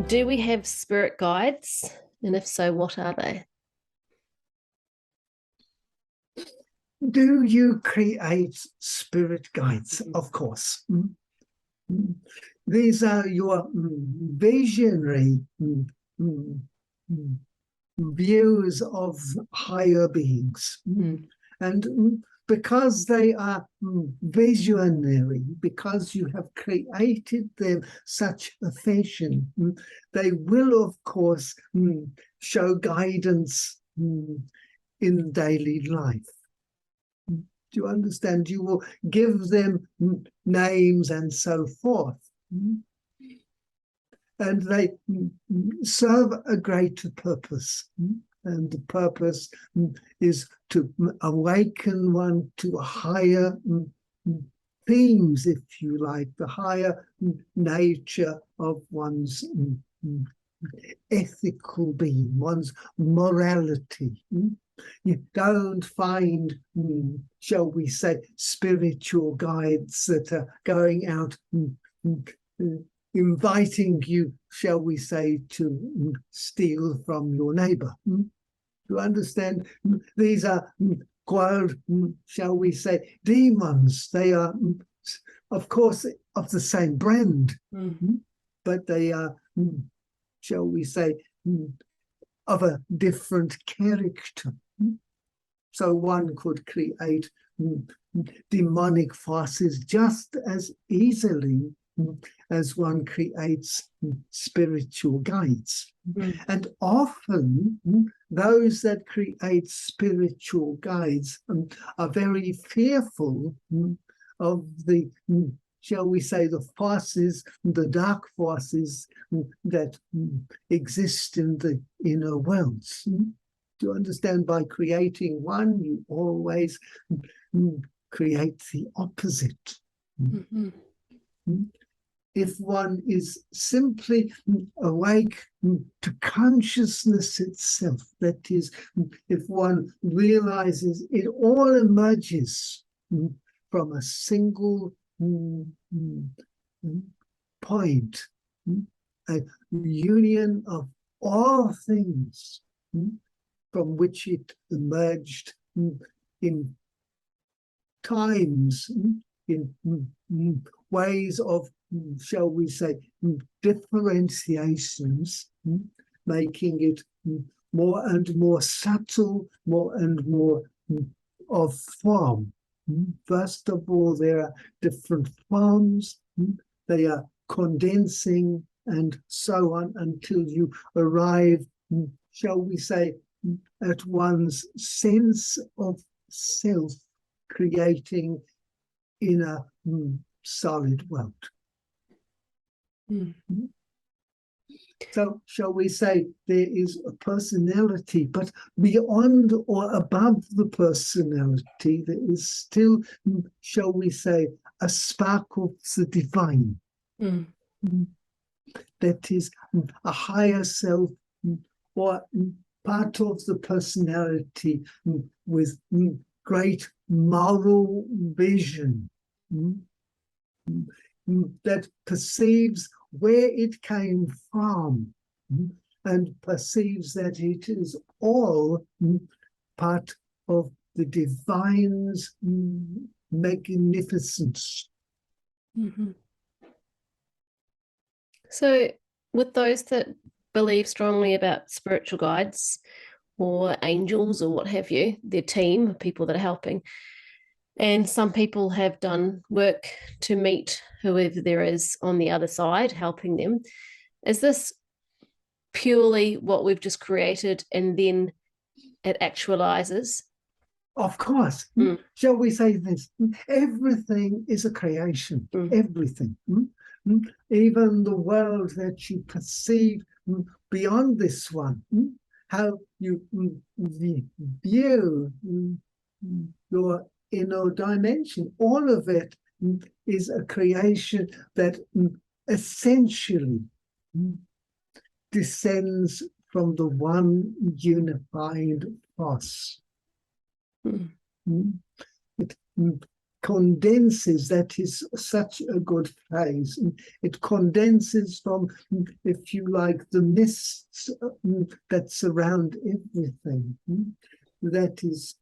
Do we have spirit guides? And if so, what are they? Do you create spirit guides? Of course. These are your visionary views of higher beings. And because they are visionary, because you have created them such a fashion, they will, of course, show guidance in daily life. Do you understand? You will give them names and so forth. And they serve a greater purpose. And the purpose is to awaken one to higher themes, if you like, the higher nature of one's ethical being, one's morality. You don't find, shall we say, spiritual guides that are going out inviting you, shall we say, to steal from your neighbor. You understand? These are called, shall we say, demons. They are, of course, of the same brand, but they are, shall we say, of a different character. So one could create demonic forces just as easily as one creates spiritual guides. And often those that create spiritual guides are very fearful of the, shall we say, the forces, the dark forces that exist in the inner worlds. Do you understand? By creating one, you always create the opposite. If one is simply awake to consciousness itself, that is, if one realizes it all emerges from a single point, a union of all things from which it emerged in times, in ways of, shall we say, differentiations, making it more and more subtle, more and more of form. First of all, there are different forms, they are condensing and so on until you arrive, shall we say, at one's sense of self, creating in a solid world. So, shall we say, there is a personality, but beyond or above the personality, there is still, shall we say, a spark of the divine. That is a higher self or part of the personality with great moral vision that perceives where it came from and perceives that it is all part of the divine's magnificence. So with those that believe strongly about spiritual guides or angels or what have you, their team of people that are helping, and some people have done work to meet whoever there is on the other side helping them, is this purely what we've just created and then it actualizes? Of course. Shall we say this? Everything is a creation. Everything. Even the world that you perceive beyond this one, how you view your inner dimension, all of it is a creation that essentially descends from the one unified force. It condenses. That is such a good phrase. It condenses from, if you like, the mists that surround everything. That is,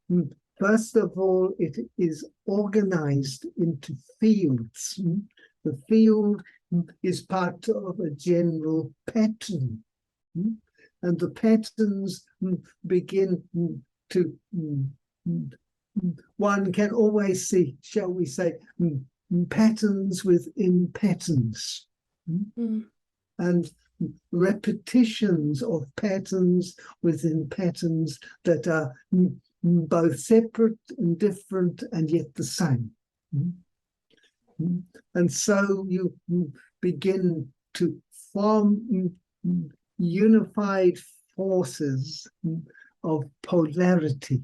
first of all, it is organized into fields. The field is part of a general pattern. And the patterns begin to, one can always see, shall we say, patterns within patterns. And repetitions of patterns within patterns that are both separate and different and yet the same. And so you begin to form unified forces of polarity.